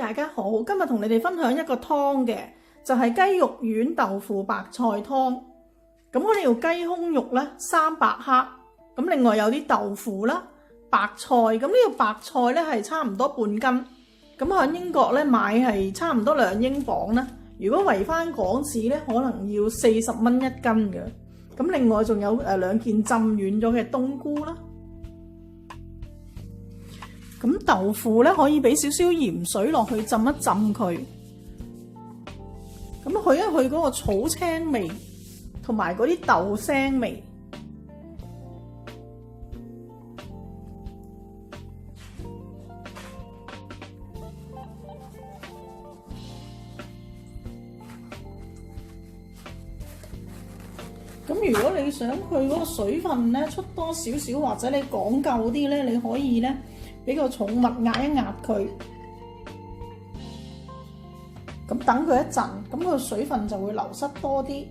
大家好，今日同你哋分享一個湯嘅，就係雞肉丸豆腐白菜湯。咁我哋要雞胸肉咧300克，咁另外有啲豆腐啦、白菜，咁呢個白菜咧係差唔多半斤，咁喺英國咧買係差唔多2英鎊啦。如果圍翻港紙咧，可能要40蚊1斤嘅。咁另外仲有2件浸軟咗嘅冬菇啦。咁豆腐咧可以俾少少鹽水落去浸一浸佢，咁去一去嗰個草青味同埋嗰啲豆腥味。咁如果你想佢嗰個水分咧出多少少，或者你講究啲咧，你可以咧俾個寵物壓一壓佢，咁等佢一陣，咁佢個水分就會流失多啲。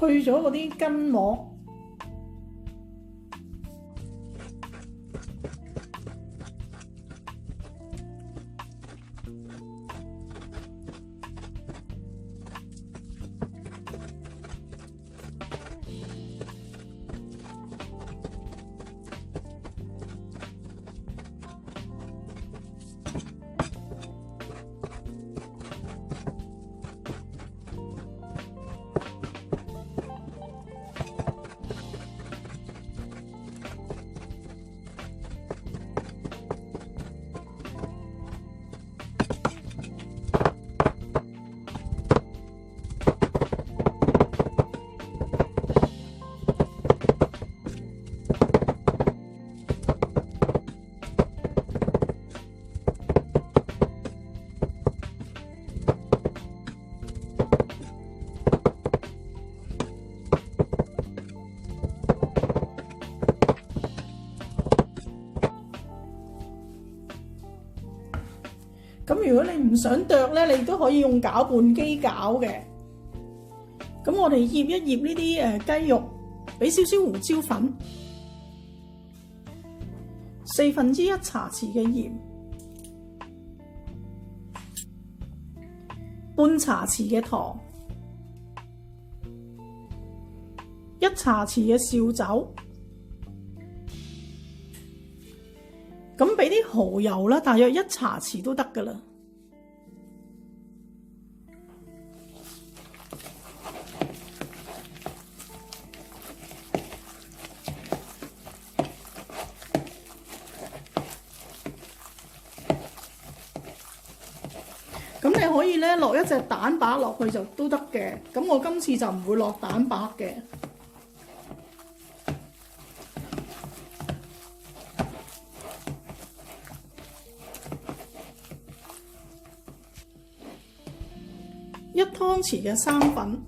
去咗嗰啲筋膜，咁如果你唔想剁咧，你都可以用攪拌機攪嘅。咁我哋醃一醃呢啲雞肉，俾少少胡椒粉1/4茶匙嘅鹽，半茶匙嘅糖，1茶匙嘅紹酒。咁俾啲蠔油啦，大約1茶匙都得㗎喇。咁你可以咧落一隻蛋白落去就都得嘅。咁我今次就唔會落蛋白嘅。1湯匙嘅生粉，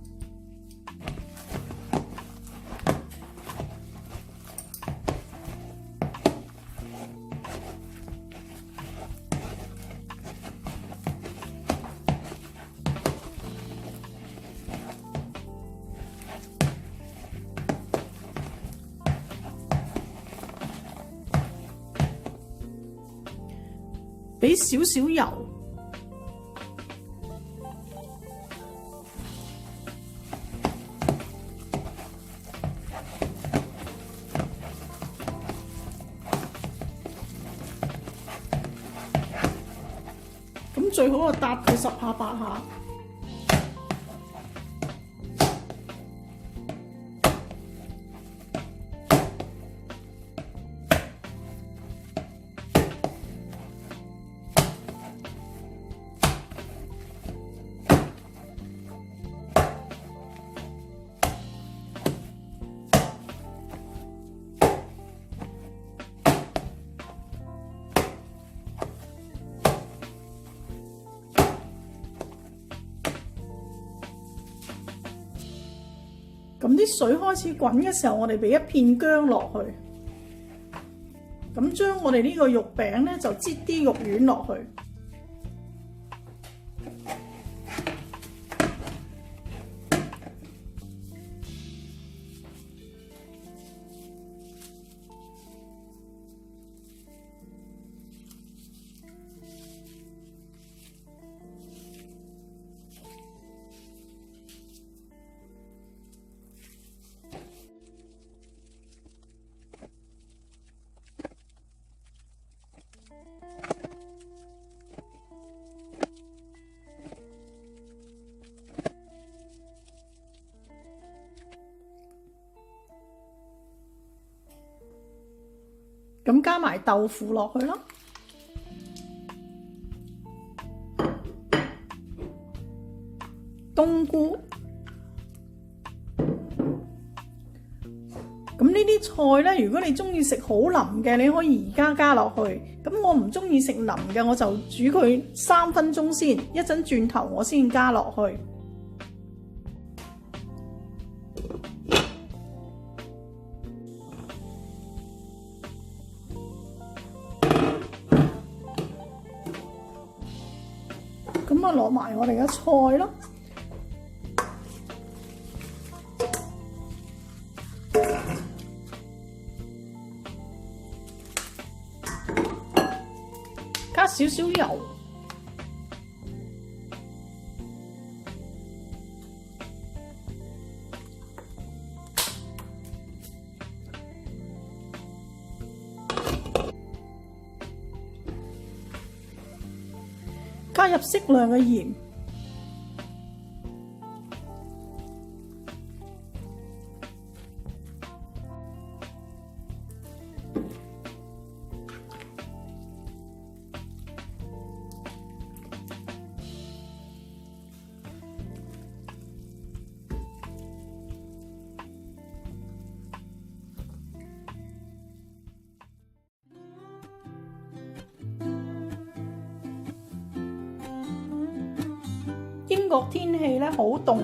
俾少少油。咁最好啊，搭佢10下8下。咁啲水開始滾嘅時候，我哋俾一片薑落去。咁將我哋呢個肉餅咧，就擠啲肉丸落去。咁加埋豆腐落去啦，冬菇。咁呢啲菜咧，如果你中意食好腍嘅，你可以而家加落去。咁我唔中意食腍嘅，我就煮佢3分鐘先，一陣轉頭我先加落去。咁啊，落埋我哋嘅菜咯。加少少油。加入適量嘅鹽，英國天氣咧好凍，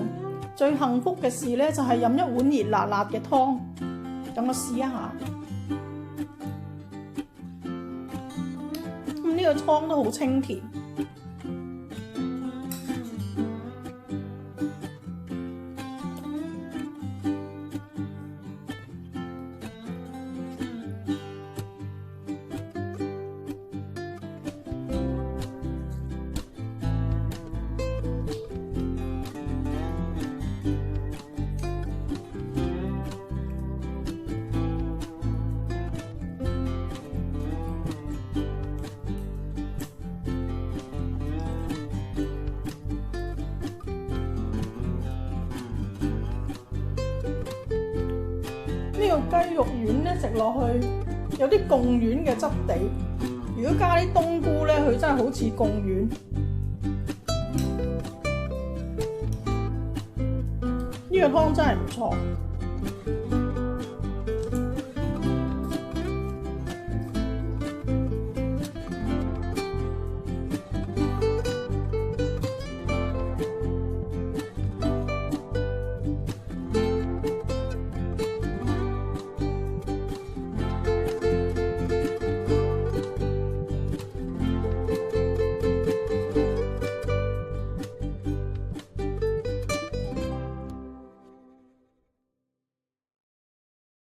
最幸福嘅事咧就係飲一碗熱辣辣嘅湯。等我試一下，呢個湯都好清甜。呢個雞肉丸咧食落去有啲貢丸嘅質地，如果加啲冬菇咧，佢真係好似貢丸。呢個湯真係唔錯。